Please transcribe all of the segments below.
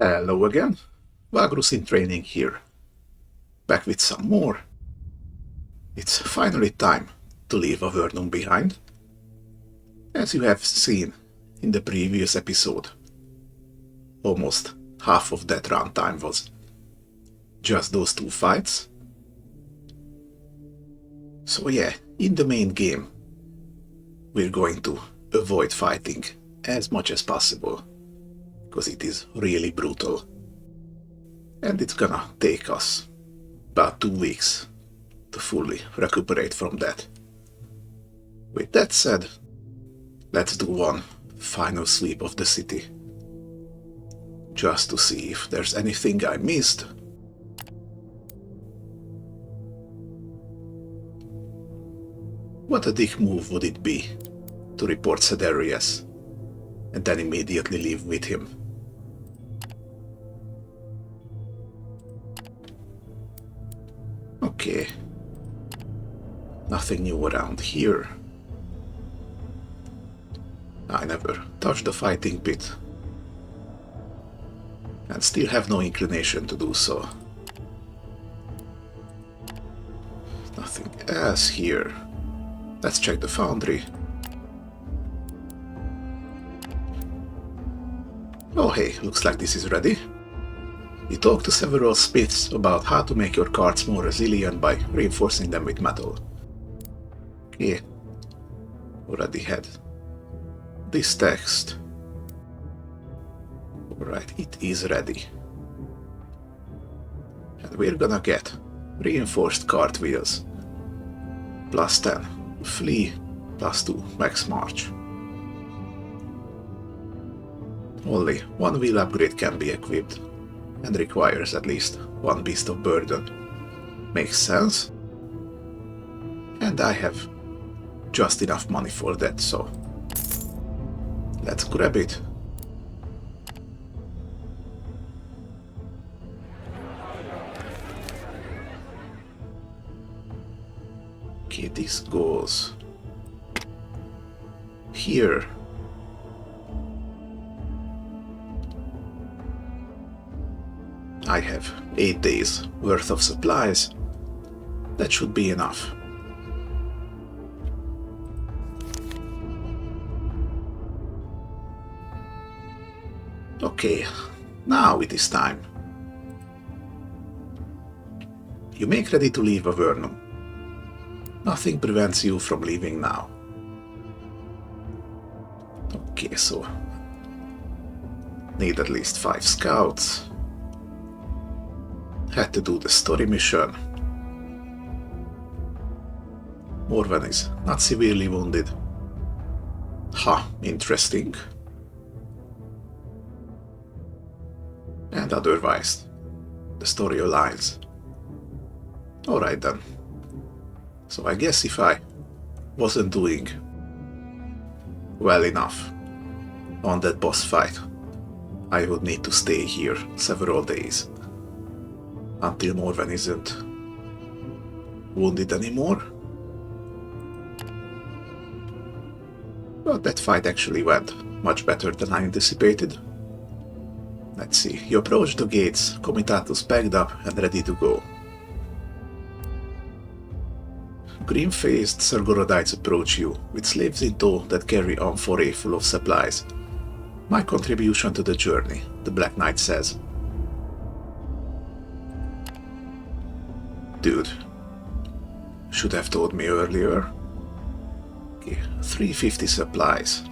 Hello again, Vagrus in training here, back with some more. It's finally time to leave Avernum behind. As you have seen in the previous episode, almost half of that runtime was just those two fights. So yeah, in the main game, we're going to avoid fighting as much as possible, because it is really brutal. And it's gonna take us about 2 weeks to fully recuperate from that. With that said, let's do one final sweep of the city, just to see if there's anything I missed. What a dick move would it be to report Cedarius and then immediately leave with him. Okay, nothing new around here. I never touched the fighting pit, and still have no inclination to do so. Nothing else here. Let's check the foundry. Oh hey, looks like this is ready. You talk to several smiths about how to make your cards more resilient by reinforcing them with metal. Okay, already had this text. Alright, it is ready. And we're gonna get reinforced cart wheels. Plus 10 flee, plus 2 max march. Only one wheel upgrade can be equipped, and requires at least one beast of burden. Makes sense. And I have just enough money for that, so let's grab it. Okay, this goes here. I have 8 days worth of supplies. That should be enough. Okay, now it is time. You make ready to leave Avernum. Nothing prevents you from leaving now. Okay, so need at least 5 scouts. Had to do the story mission. Morven is not severely wounded. Ha, interesting. And otherwise, the story aligns. Alright then. So I guess if I wasn't doing well enough on that boss fight, I would need to stay here several days until Morven isn't wounded anymore. But that fight actually went much better than I anticipated. Let's see, you approach the gates, Comitatus packed up and ready to go. Green-faced Sergorodites approach you, with slaves in tow that carry an foray full of supplies. My contribution to the journey, the Black Knight says. Dude, should have told me earlier. Okay, 350 supplies.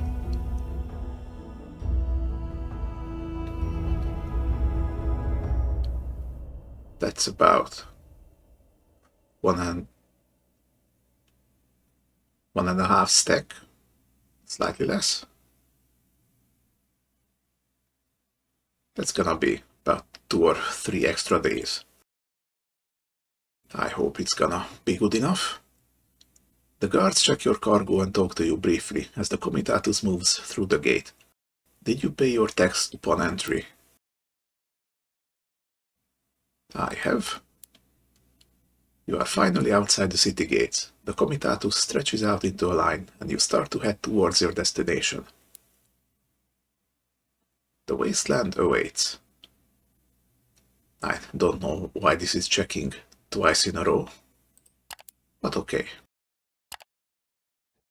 That's about 1.5 stack, slightly less. That's gonna be about 2 or 3 extra days. I hope it's gonna be good enough. The guards check your cargo and talk to you briefly as the Comitatus moves through the gate. Did you pay your tax upon entry? I have. You are finally outside the city gates. The Comitatus stretches out into a line and you start to head towards your destination. The wasteland awaits. I don't know why this is checking twice in a row, but okay.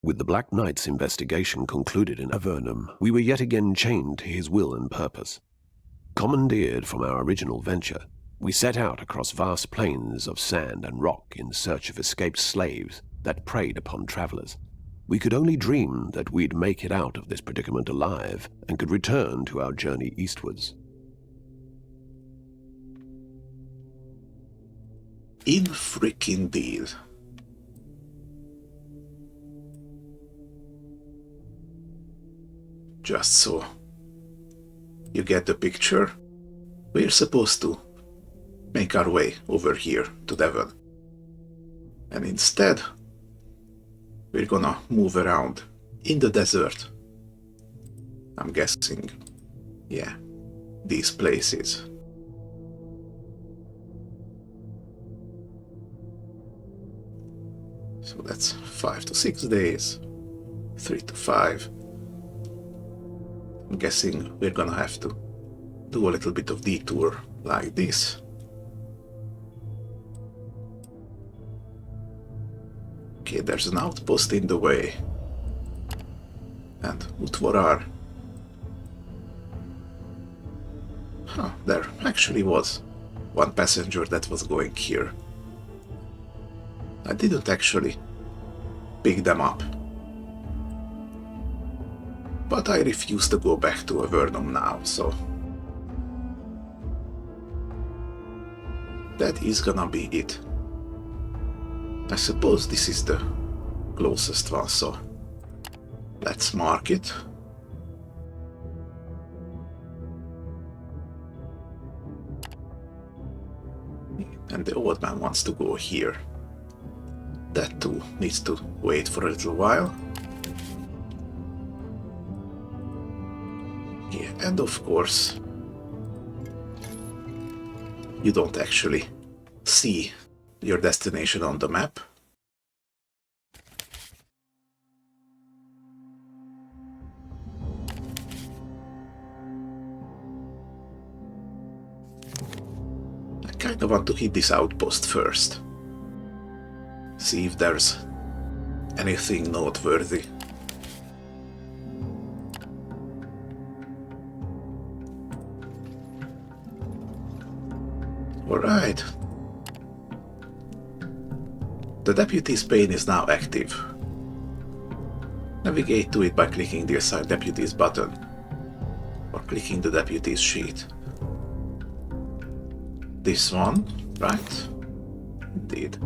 With the Black Knight's investigation concluded in Avernum, we were yet again chained to his will and purpose. Commandeered from our original venture, we set out across vast plains of sand and rock in search of escaped slaves that preyed upon travelers. We could only dream that we'd make it out of this predicament alive and could return to our journey eastwards. In freaking deed. Just so you get the picture, we're supposed to make our way over here to Devon. And instead, we're gonna move around in the desert. I'm guessing, yeah, these places. So that's 5 to 6 days, 3 to 5. I'm guessing we're gonna have to do a little bit of detour like this. Okay, there's an outpost in the way. And Utvorar. Huh, there actually was one passenger that was going here. I didn't actually pick them up. But I refuse to go back to Avernum now, so that is gonna be it. I suppose this is the closest one, so let's mark it. And the old man wants to go here. That too needs to wait for a little while. Yeah, and of course, you don't actually see your destination on the map. I kind of want to hit this outpost first. See if there's anything noteworthy. Alright. The deputy's pane is now active. Navigate to it by clicking the Assign Deputies button, or clicking the deputy's sheet. This one, right? Indeed.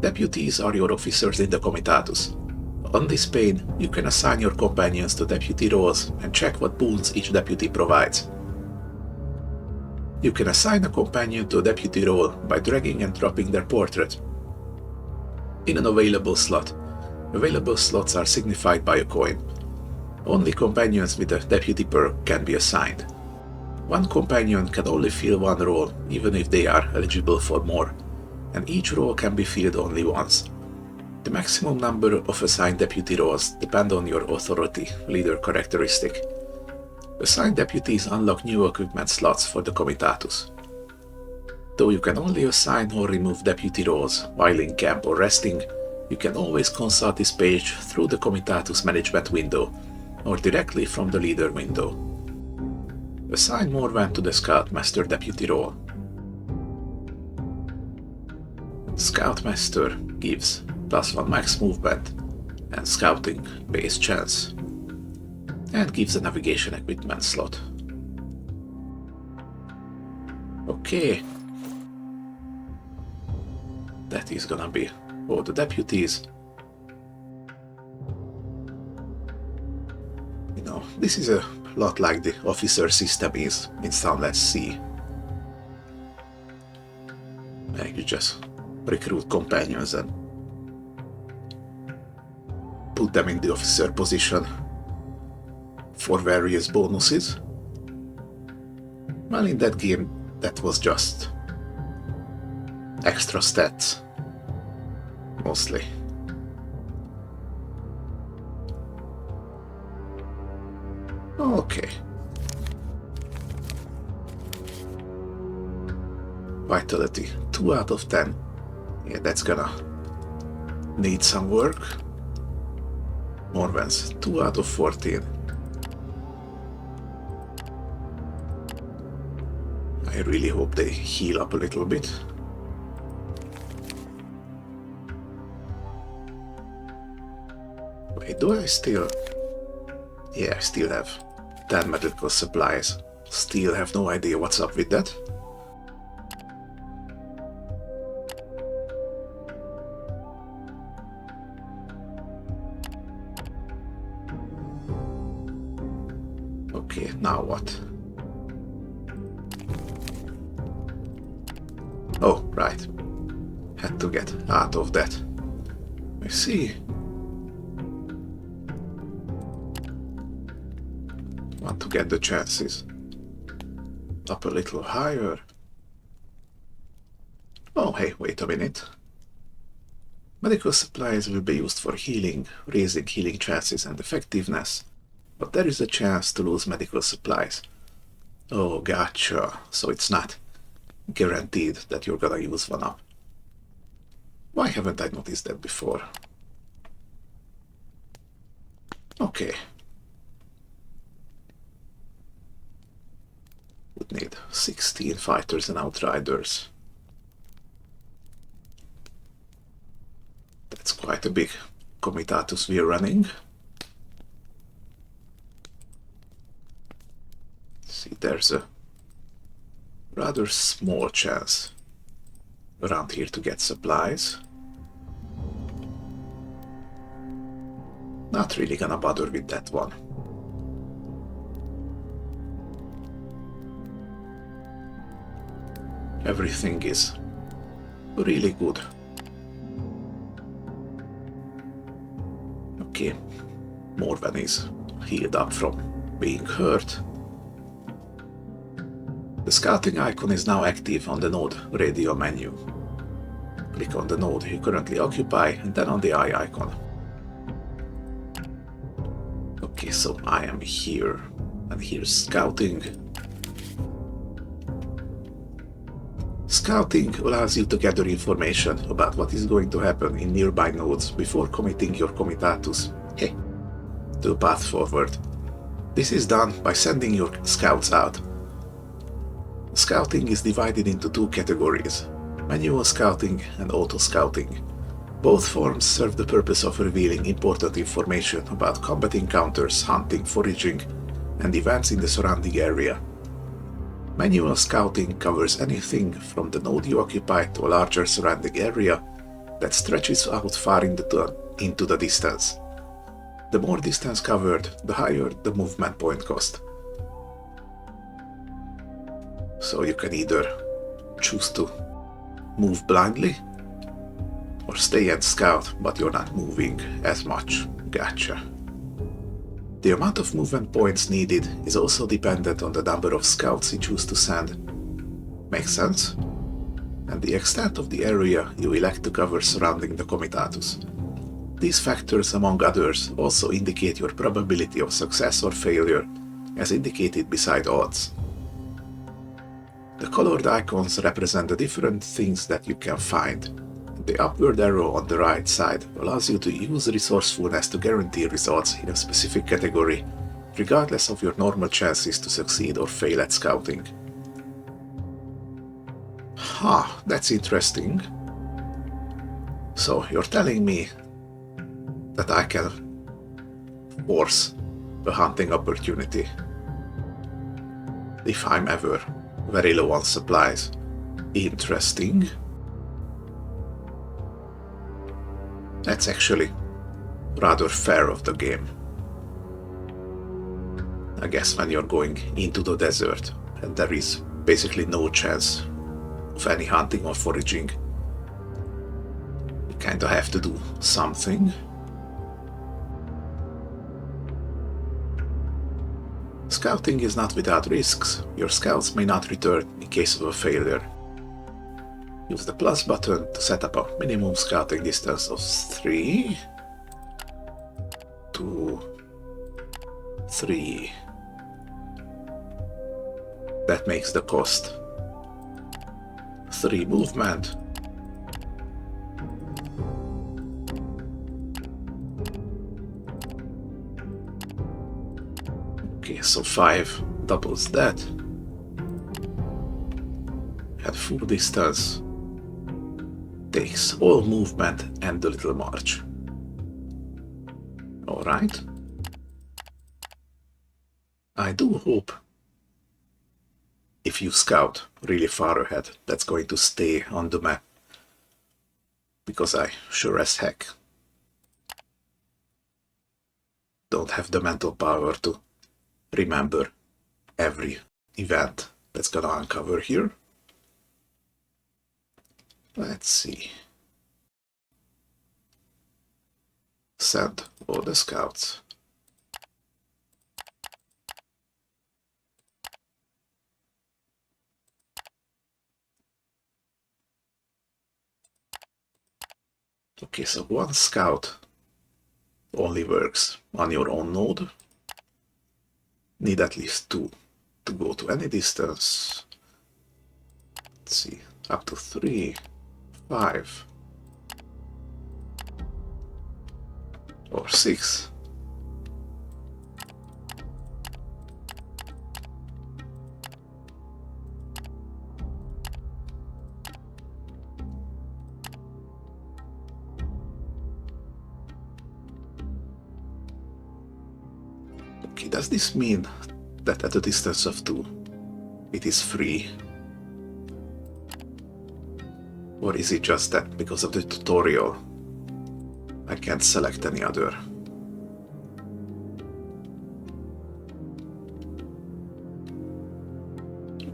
Deputies are your officers in the Comitatus. On this pane, you can assign your companions to deputy roles and check what boons each deputy provides. You can assign a companion to a deputy role by dragging and dropping their portrait in an available slot. Available slots are signified by a coin. Only companions with a deputy perk can be assigned. One companion can only fill one role, even if they are eligible for more, and each role can be filled only once. The maximum number of assigned deputy roles depend on your authority leader characteristic. Assigned deputies unlock new equipment slots for the Comitatus. Though you can only assign or remove deputy roles while in camp or resting, you can always consult this page through the Comitatus management window, or directly from the leader window. Assign Morvan to the Scoutmaster deputy role. Scoutmaster gives +1 max movement and scouting base chance, and gives a navigation equipment slot. Okay. That is gonna be all the deputies. You know, this is a lot like the officer system is in Sunless Sea. Like you just recruit companions and put them in the officer position for various bonuses. Well, in that game, that was just extra stats, mostly. Okay. Vitality, 2 out of 10. Yeah, that's gonna need some work. Morvens, 2 out of 14. I really hope they heal up a little bit. Wait, do I still... Yeah, I still have 10 medical supplies. Still have no idea what's up with that. Okay, now what? Oh, right. Had to get out of that. I see. Want to get the chances up a little higher. Oh, hey, wait a minute. Medical supplies will be used for healing, raising healing chances and effectiveness. But there is a chance to lose medical supplies. Oh, gotcha. So it's not guaranteed that you're gonna use one up. Why haven't I noticed that before? Okay. Would need 16 fighters and outriders. That's quite a big comitatus we're running. See, there's a rather small chance around here to get supplies. Not really gonna bother with that one. Everything is really good. Okay, Morven is healed up from being hurt. The scouting icon is now active on the node radio menu. Click on the node you currently occupy and then on the eye icon. Okay, so I am here, and here's scouting. Scouting allows you to gather information about what is going to happen in nearby nodes before committing your comitatus to a path forward. This is done by sending your scouts out. Scouting is divided into 2 categories: manual scouting and auto scouting. Both forms serve the purpose of revealing important information about combat encounters, hunting, foraging, and events in the surrounding area. Manual scouting covers anything from the node you occupy to a larger surrounding area that stretches out far into the distance. The more distance covered, the higher the movement point cost. So you can either choose to move blindly or stay and scout, but you're not moving as much. Gotcha. The amount of movement points needed is also dependent on the number of scouts you choose to send. Makes sense? And the extent of the area you elect to cover surrounding the comitatus. These factors, among others, also indicate your probability of success or failure, as indicated beside odds. The colored icons represent the different things that you can find. The upward arrow on the right side allows you to use resourcefulness to guarantee results in a specific category, regardless of your normal chances to succeed or fail at scouting. That's interesting. So you're telling me that I can force a hunting opportunity if I'm ever very low on supplies. Interesting. That's actually rather fair of the game. I guess when you're going into the desert and there is basically no chance of any hunting or foraging, you kinda have to do something. Scouting is not without risks. Your scouts may not return in case of a failure. Use the plus button to set up a minimum scouting distance of 3, 2, 3. That makes the cost 3 movement. Okay, so 5 doubles that. And full distance takes all movement and the little march. Alright. I do hope if you scout really far ahead, that's going to stay on the map. Because I sure as heck don't have the mental power to remember every event that's gonna uncover here. Let's see. Send all the scouts. Okay, so 1 scout only works on your own node. Need at least 2 to go to any distance. Let's see, up to 3, 5, or 6. Okay, does this mean that at a distance of 2 it is free? Or is it just that because of the tutorial I can't select any other?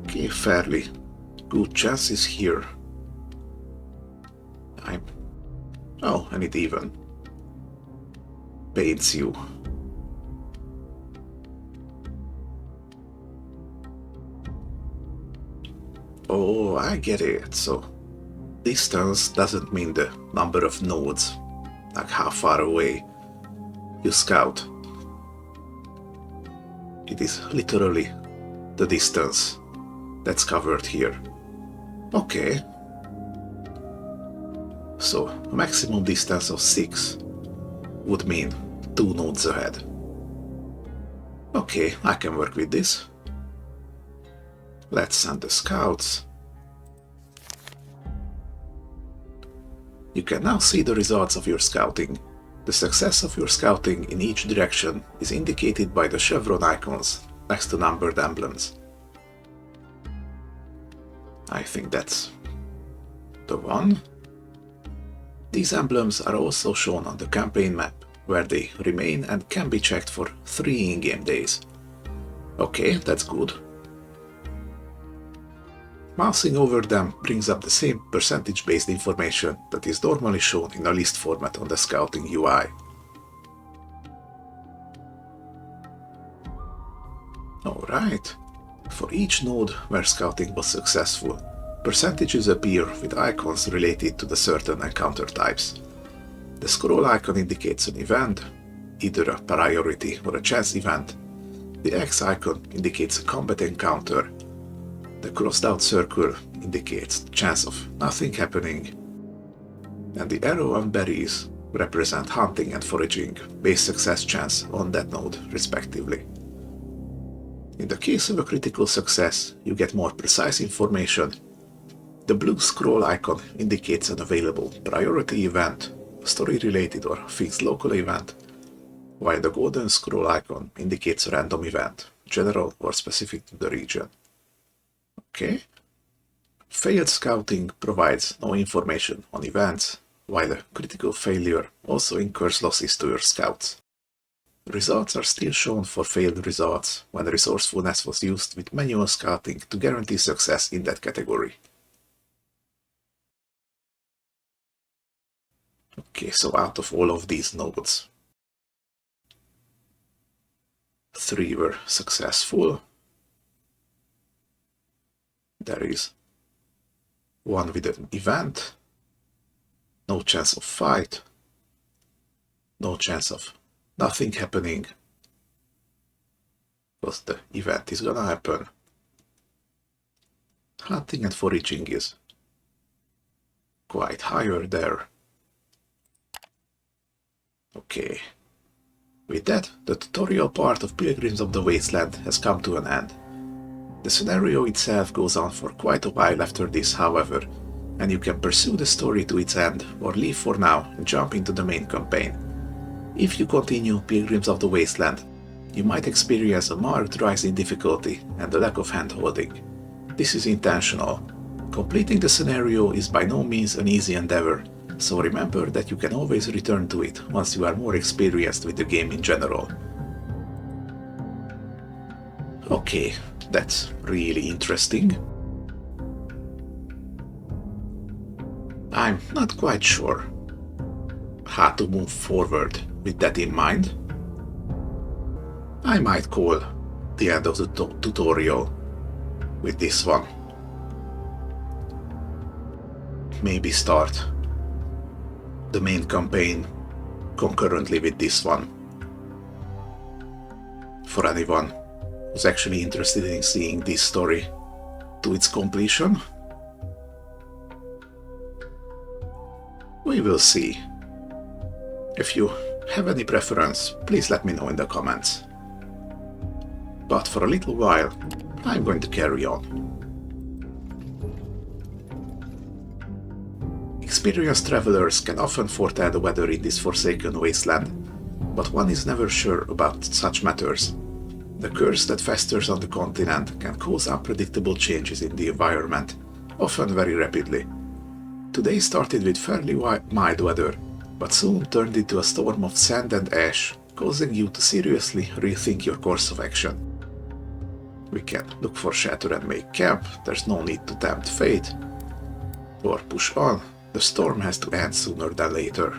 Okay, fairly good chances here. Oh, and it even paints you. Oh, I get it. So distance doesn't mean the number of nodes, like how far away you scout. It is literally the distance that's covered here. Okay. So a maximum distance of 6 would mean 2 nodes ahead. Okay, I can work with this. Let's send the scouts. You can now see the results of your scouting. The success of your scouting in each direction is indicated by the chevron icons next to numbered emblems. I think that's the one. These emblems are also shown on the campaign map, where they remain and can be checked for 3 in-game days. Okay, that's good. Mousing over them brings up the same percentage-based information that is normally shown in a list format on the scouting UI. Alright, for each node where scouting was successful, percentages appear with icons related to the certain encounter types. The scroll icon indicates an event, either a priority or a chance event. The X icon indicates a combat encounter. The crossed out circle indicates the chance of nothing happening, and the arrow and berries represent hunting and foraging, base success chance on that node, respectively. In the case of a critical success, you get more precise information. The blue scroll icon indicates an available priority event, story-related or fixed local event, while the golden scroll icon indicates a random event, general or specific to the region. Okay. Failed scouting provides no information on events, while a critical failure also incurs losses to your scouts. Results are still shown for failed results when resourcefulness was used with manual scouting to guarantee success in that category. Okay, so out of all of these nodes, 3 were successful. There is 1 with an event, no chance of fight, no chance of nothing happening, because the event is gonna happen. Hunting and foraging is quite higher there. Okay. With that, the tutorial part of Pilgrims of the Wasteland has come to an end. The scenario itself goes on for quite a while after this, however, and you can pursue the story to its end or leave for now and jump into the main campaign. If you continue Pilgrims of the Wasteland, you might experience a marked rise in difficulty and a lack of handholding. This is intentional. Completing the scenario is by no means an easy endeavor, so remember that you can always return to it once you are more experienced with the game in general. Okay, that's really interesting. I'm not quite sure how to move forward with that in mind. I might call the end of the tutorial with this one. Maybe start the main campaign concurrently with this one. For anyone who's actually interested in seeing this story to its completion, we will see. If you have any preference, please let me know in the comments. But for a little while, I'm going to carry on. Experienced travelers can often foretell the weather in this forsaken wasteland, but one is never sure about such matters. The curse that festers on the continent can cause unpredictable changes in the environment, often very rapidly. Today started with fairly mild weather, but soon turned into a storm of sand and ash, causing you to seriously rethink your course of action. We can look for shelter and make camp, there's no need to tempt fate. Or push on, the storm has to end sooner than later.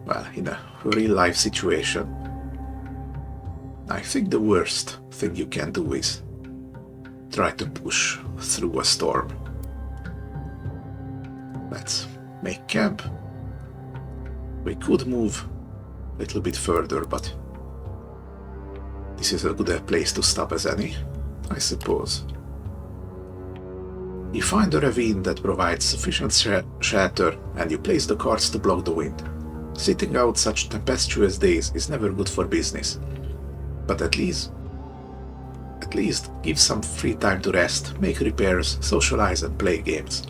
Well, in a real-life situation, I think the worst thing you can do is try to push through a storm. Let's make camp. We could move a little bit further, but this is a good place to stop as any, I suppose. You find a ravine that provides sufficient shelter and you place the carts to block the wind. Sitting out such tempestuous days is never good for business, but at least give some free time to rest, make repairs, socialize and play games.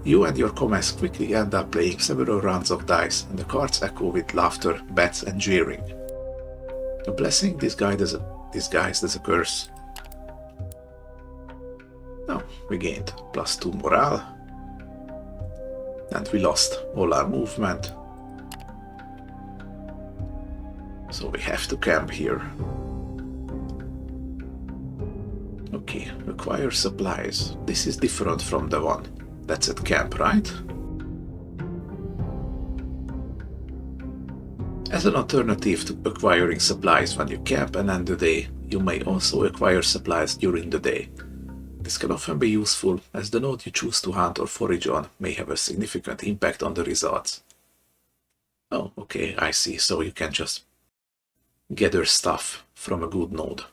You and your comrades quickly end up playing several rounds of dice, and the cards echo with laughter, bets and jeering. A blessing disguised as a curse. Now, we gained +2 morale, and we lost all our movement. So we have to camp here. Okay, acquire supplies. This is different from the one that's at camp, right? As an alternative to acquiring supplies when you camp and end the day, you may also acquire supplies during the day. This can often be useful, as the node you choose to hunt or forage on may have a significant impact on the results. Oh, okay, I see, so you can just gather stuff from a good node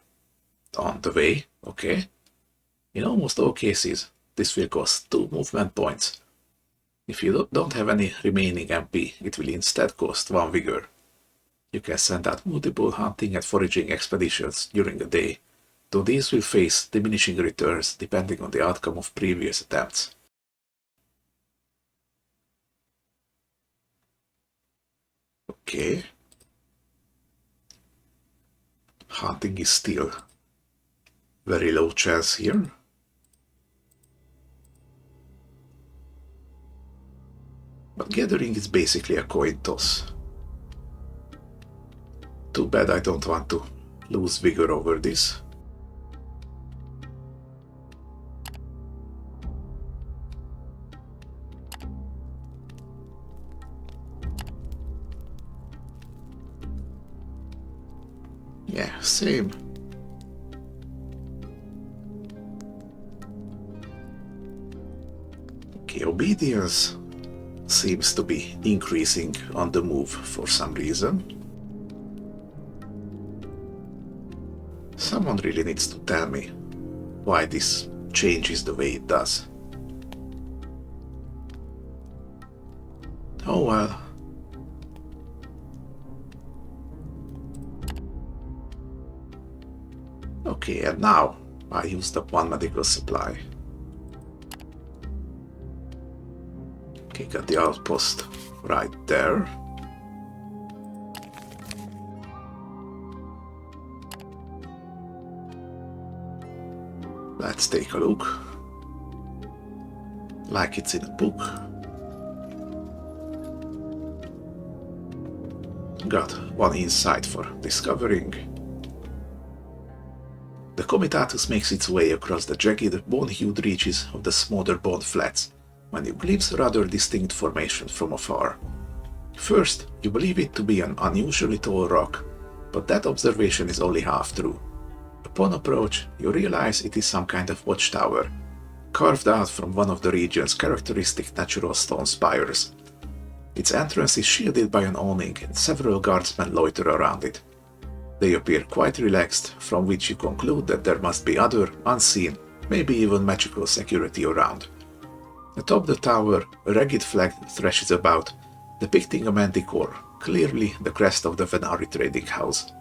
on the way, okay? In almost all cases, this will cost 2 movement points. If you don't have any remaining MP, it will instead cost 1 vigor. You can send out multiple hunting and foraging expeditions during the day, though these will face diminishing returns depending on the outcome of previous attempts. Okay. Hunting is still very low chance here. But gathering is basically a coin toss. Too bad I don't want to lose vigor over this. Yeah, same. Okay, obedience seems to be increasing on the move for some reason. Someone really needs to tell me why this changes the way it does. Oh well. Okay, and now I used up one medical supply. Okay, got the outpost right there. Let's take a look. Like it's in a book. Got one insight for discovering. The Comitatus makes its way across the jagged, bone-hued reaches of the smaller bone flats, when you glimpse a rather distinct formation from afar. First, you believe it to be an unusually tall rock, but that observation is only half true. Upon approach, you realize it is some kind of watchtower, carved out from one of the region's characteristic natural stone spires. Its entrance is shielded by an awning and several guardsmen loiter around it. They appear quite relaxed, from which you conclude that there must be other, unseen, maybe even magical security around. Atop the tower, a ragged flag thrashes about, depicting a manticore, clearly the crest of the Venari trading house.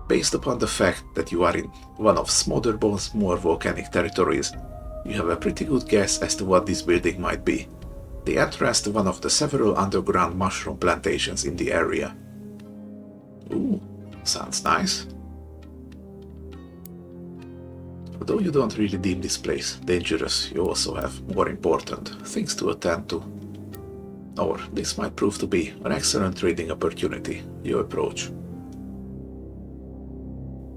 Based upon the fact that you are in one of Smotherbone's more volcanic territories, you have a pretty good guess as to what this building might be. The entrance to one of the several underground mushroom plantations in the area. Ooh, sounds nice. Although you don't really deem this place dangerous, you also have more important things to attend to. Or this might prove to be an excellent trading opportunity you approach.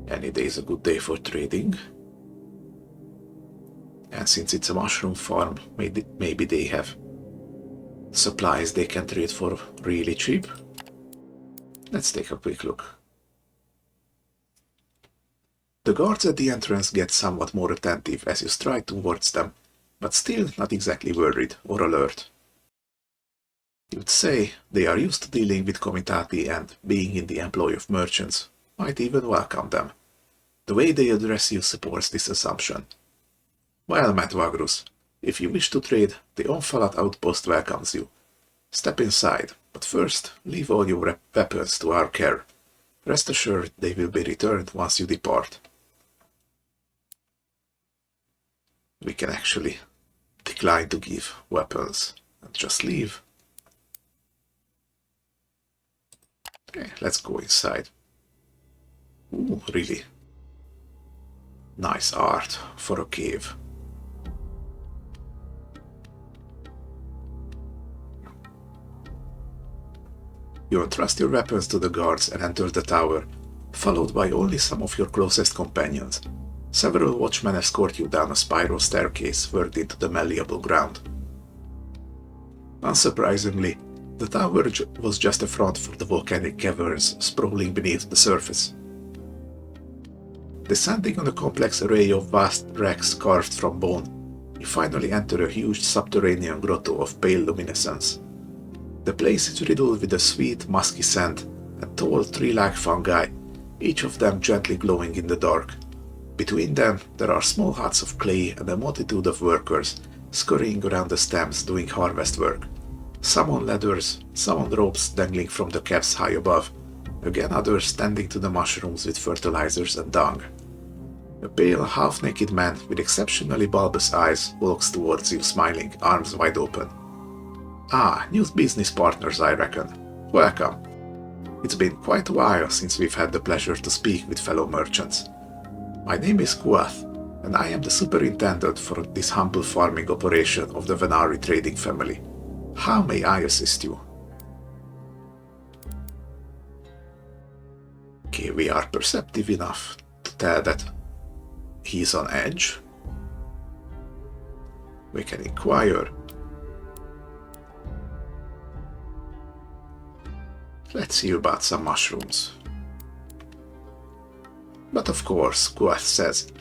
Any day is a good day for trading. And since it's a mushroom farm, maybe they have supplies they can trade for really cheap. Let's take a quick look. The guards at the entrance get somewhat more attentive as you stride towards them, but still not exactly worried or alert. You'd say they are used to dealing with comitati and being in the employ of merchants might even welcome them. The way they address you supports this assumption. Well met, Vagrus. If you wish to trade, the Onfalat outpost welcomes you. Step inside, but first leave all your weapons to our care. Rest assured they will be returned once you depart. We can actually decline to give weapons and just leave. Okay, let's go inside. Ooh, really nice art for a cave. You entrust your weapons to the guards and enter the tower, followed by only some of your closest companions. Several watchmen escort you down a spiral staircase worked into the malleable ground. Unsurprisingly, the tower was just a front for the volcanic caverns sprawling beneath the surface. Descending on a complex array of vast racks carved from bone, you finally enter a huge subterranean grotto of pale luminescence. The place is riddled with a sweet, musky scent and tall tree-like fungi, each of them gently glowing in the dark. Between them, there are small huts of clay and a multitude of workers scurrying around the stems doing harvest work. Some on ladders, some on ropes dangling from the caves high above, again others tending to the mushrooms with fertilizers and dung. A pale, half-naked man with exceptionally bulbous eyes walks towards you smiling, arms wide open. Ah, new business partners, I reckon. Welcome. It's been quite a while since we've had the pleasure to speak with fellow merchants. My name is Kuath, and I am the superintendent for this humble farming operation of the Venari trading family. How may I assist you? Okay, we are perceptive enough to tell that he's on edge. We can inquire. Let's see about some mushrooms. But of course, Kuath says,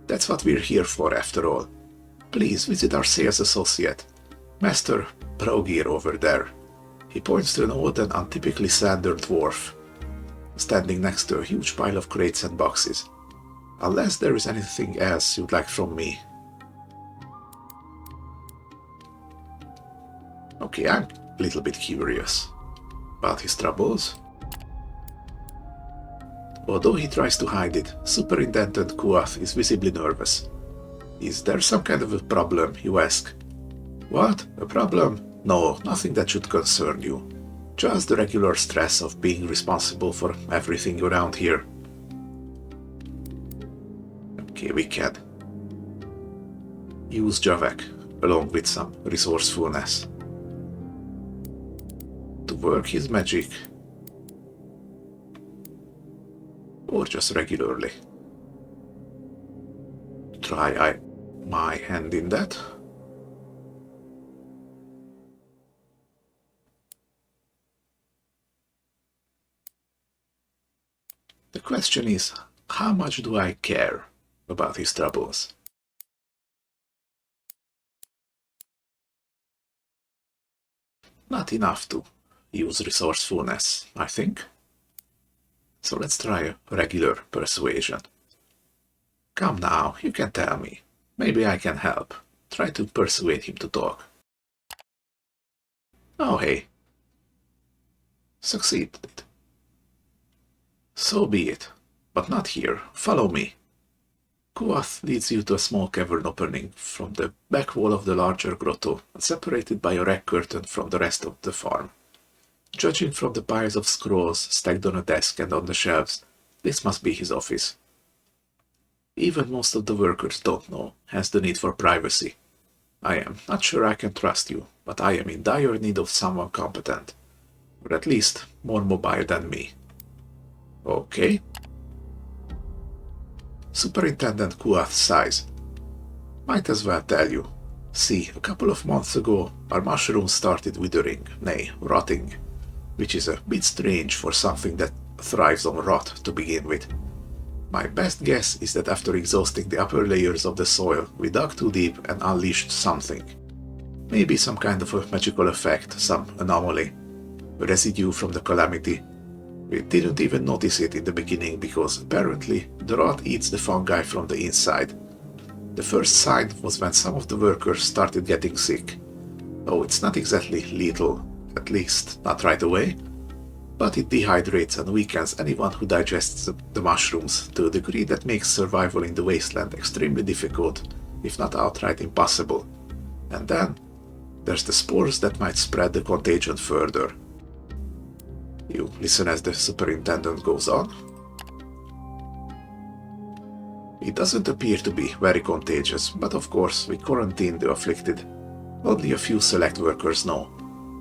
that's what we're here for after all. Please visit our sales associate, Master Prologue over there. He points to an old and untypically slender dwarf, standing next to a huge pile of crates and boxes. Unless there is anything else you'd like from me. Okay, I'm a little bit curious about his troubles. Although he tries to hide it, Superintendent Kuath is visibly nervous. Is there some kind of a problem, you ask? What? A problem? No, nothing that should concern you. Just the regular stress of being responsible for everything around here. Okay, we can use Javek, along with some resourcefulness, to work his magic. Or just regularly. Try my hand in that. The question is, how much do I care about his troubles? Not enough to use resourcefulness, I think. So let's try a regular persuasion. Come now, you can tell me. Maybe I can help. Try to persuade him to talk. Oh hey. Succeeded. So be it. But not here. Follow me. Kuath leads you to a small cavern opening from the back wall of the larger grotto, separated by a rag curtain from the rest of the farm. Judging from the piles of scrolls stacked on a desk and on the shelves, this must be his office. Even most of the workers don't know, hence the need for privacy. I am not sure I can trust you, but I am in dire need of someone competent, or at least more mobile than me. Okay. Superintendent Kuath sighs. Might as well tell you. See, a couple of months ago, our mushrooms started withering, nay, rotting, which is a bit strange for something that thrives on rot to begin with. My best guess is that after exhausting the upper layers of the soil, we dug too deep and unleashed something. Maybe some kind of a magical effect, some anomaly, a residue from the calamity. We didn't even notice it in the beginning because apparently the rot eats the fungi from the inside. The first sign was when some of the workers started getting sick. Oh, it's not exactly lethal, at least not right away, but it dehydrates and weakens anyone who digests the mushrooms to a degree that makes survival in the wasteland extremely difficult, if not outright impossible. And then there's the spores that might spread the contagion further. You listen as the superintendent goes on. It doesn't appear to be very contagious, but of course we quarantine the afflicted. Only a few select workers know.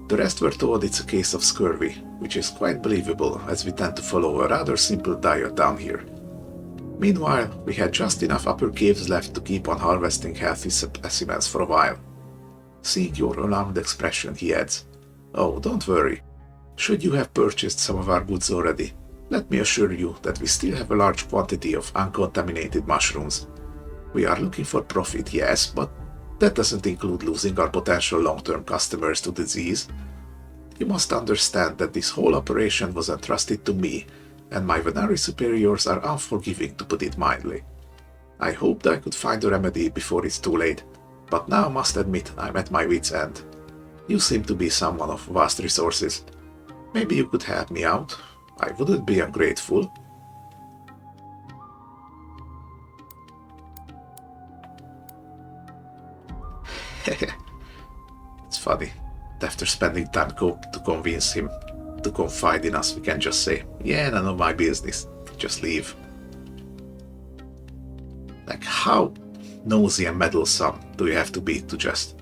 The rest were told it's a case of scurvy, which is quite believable as we tend to follow a rather simple diet down here. Meanwhile, we had just enough upper caves left to keep on harvesting healthy specimens for a while. Seeing your alarmed expression, he adds, "Oh, don't worry. Should you have purchased some of our goods already, let me assure you that we still have a large quantity of uncontaminated mushrooms. We are looking for profit, yes, but that doesn't include losing our potential long-term customers to disease. You must understand that this whole operation was entrusted to me, and my Venari superiors are unforgiving, to put it mildly. I hoped I could find a remedy before it's too late, but now must admit I'm at my wit's end. You seem to be someone of vast resources. Maybe you could help me out. I wouldn't be ungrateful." It's funny. After spending time to convince him to confide in us, we can just say, "Yeah, none of my business. Just leave." Like, how nosy and meddlesome do you have to be to just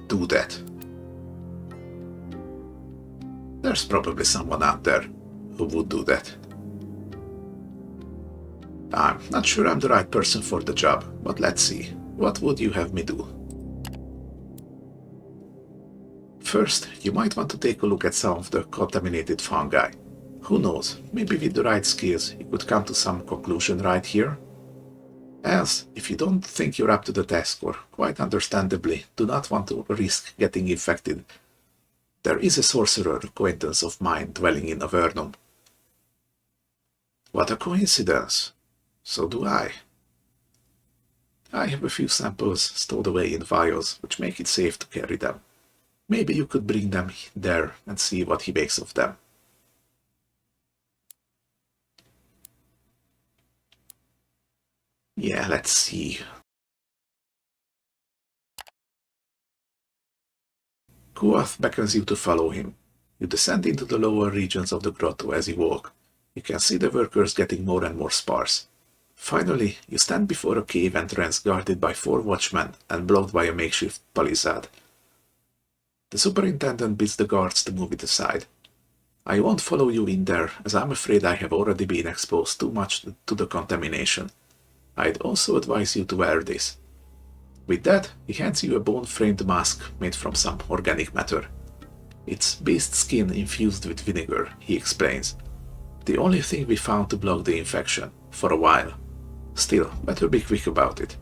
do that? There's probably someone out there who would do that. I'm not sure I'm the right person for the job, but let's see. What would you have me do? First, you might want to take a look at some of the contaminated fungi. Who knows, maybe with the right skills you could come to some conclusion right here. Else, if you don't think you're up to the task or, quite understandably, do not want to risk getting infected, there is a sorcerer acquaintance of mine dwelling in Avernum. What a coincidence! So do I. I have a few samples stowed away in vials, which make it safe to carry them. Maybe you could bring them there and see what he makes of them. Yeah, let's see. Kuath beckons you to follow him. You descend into the lower regions of the grotto as you walk. You can see the workers getting more and more sparse. Finally, you stand before a cave entrance guarded by 4 watchmen and blocked by a makeshift palisade. The superintendent bids the guards to move it aside. I won't follow you in there, as I'm afraid I have already been exposed too much to the contamination. I'd also advise you to wear this. With that, he hands you a bone-framed mask made from some organic matter. It's beast skin infused with vinegar, he explains. The only thing we found to block the infection, for a while. Still, better be quick about it.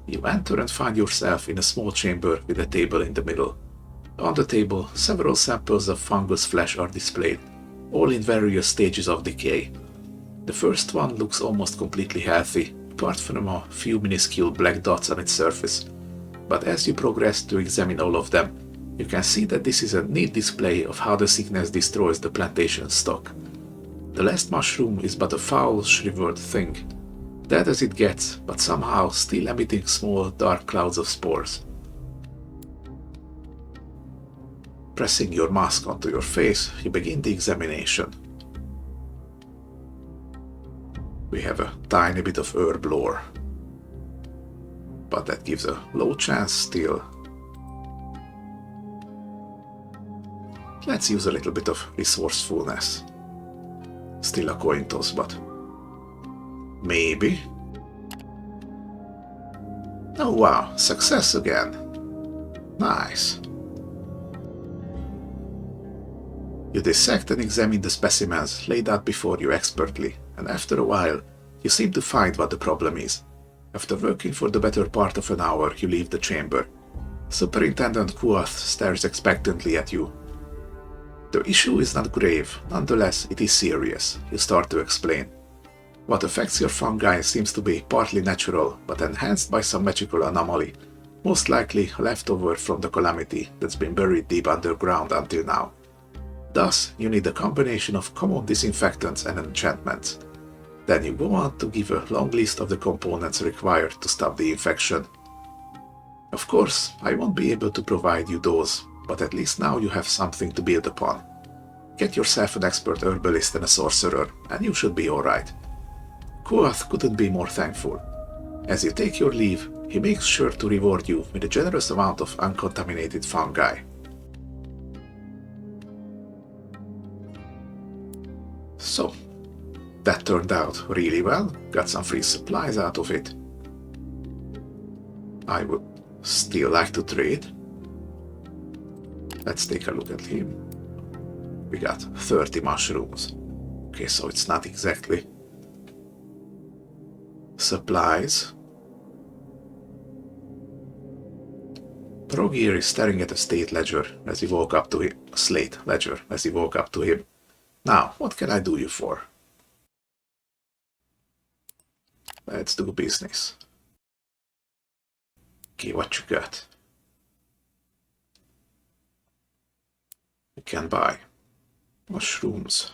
You enter and find yourself in a small chamber with a table in the middle. On the table, several samples of fungus flesh are displayed, all in various stages of decay. The first one looks almost completely healthy, apart from a few minuscule black dots on its surface. But as you progress to examine all of them, you can see that this is a neat display of how the sickness destroys the plantation stock. The last mushroom is but a foul, shriveled thing, dead as it gets, but somehow still emitting small, dark clouds of spores. Pressing your mask onto your face, you begin the examination. We have a tiny bit of herb lore, but that gives a low chance still. Let's use a little bit of resourcefulness. Still a coin toss, but maybe. Oh wow, success again. Nice. You dissect and examine the specimens laid out before you expertly, and after a while, you seem to find what the problem is. After working for the better part of an hour, you leave the chamber. Superintendent Kuath stares expectantly at you. The issue is not grave, nonetheless it is serious, you start to explain. What affects your fungi seems to be partly natural, but enhanced by some magical anomaly, most likely leftover from the calamity that's been buried deep underground until now. Thus, you need a combination of common disinfectants and enchantments. Then you go on to give a long list of the components required to stop the infection. Of course, I won't be able to provide you those, but at least now you have something to build upon. Get yourself an expert herbalist and a sorcerer, and you should be alright. Kuath couldn't be more thankful. As you take your leave, he makes sure to reward you with a generous amount of uncontaminated fungi. So, that turned out really well, got some free supplies out of it. I would still like to trade. Let's take a look at him. We got 30 mushrooms. Okay, so it's not exactly supplies. Progir is staring at a slate ledger as you walk up to him. Now, what can I do you for? Let's do business. Okay, what you got? You can buy mushrooms.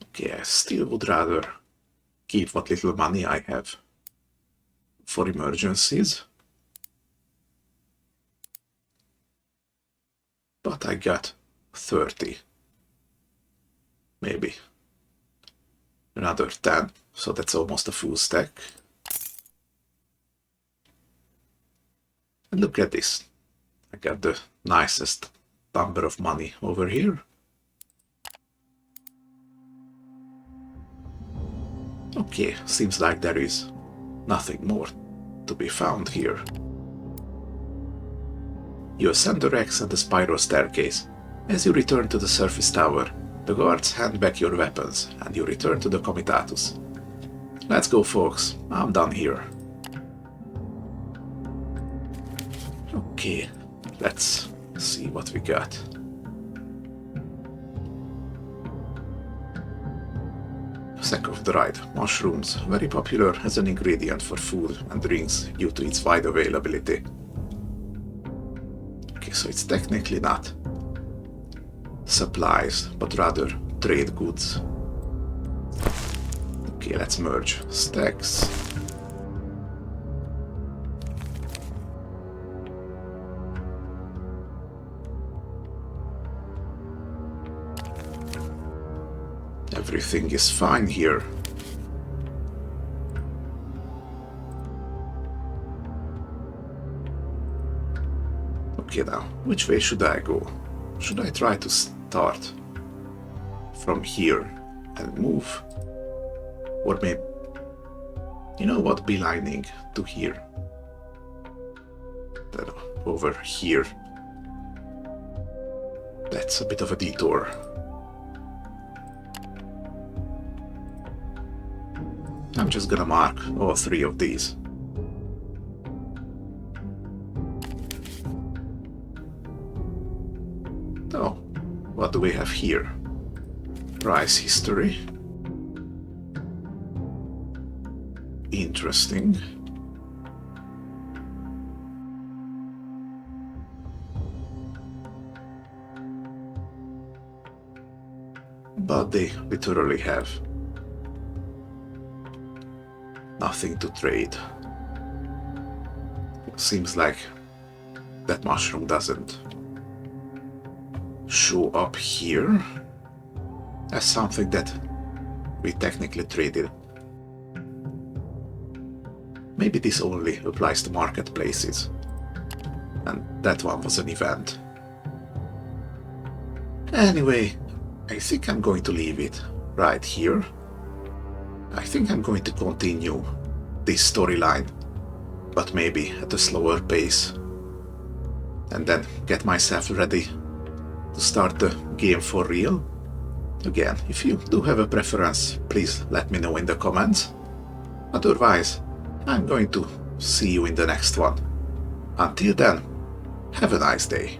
Okay, I still would rather keep what little money I have for emergencies. But I got 30. Maybe another 10, so that's almost a full stack. And look at this. I got the nicest number of money over here. Okay, seems like there is nothing more to be found here. You ascend the racks and the spiral staircase. As you return to the surface tower, the guards hand back your weapons and you return to the comitatus. Let's go, folks. I'm done here. Okay, let's see what we got. sack of dried mushrooms, very popular as an ingredient for food and drinks due to its wide availability. Okay, so it's technically not supplies, but rather trade goods. Okay, let's merge stacks. Everything is fine here. Okay, now, which way should I go? Should I try to start from here and move? Or maybe, you know what, beelining to here. Then over here. That's a bit of a detour. I'm just gonna mark all three of these. So, what do we have here? Price history. Interesting. But they literally have nothing to trade. Seems like that mushroom doesn't show up here as something that we technically traded. Maybe this only applies to marketplaces, and that one was an event. Anyway, I think I'm going to leave it right here. I think I'm going to continue this storyline, but maybe at a slower pace, and then get myself ready to start the game for real. Again, if you do have a preference, please let me know in the comments. Otherwise, I'm going to see you in the next one. Until then, have a nice day.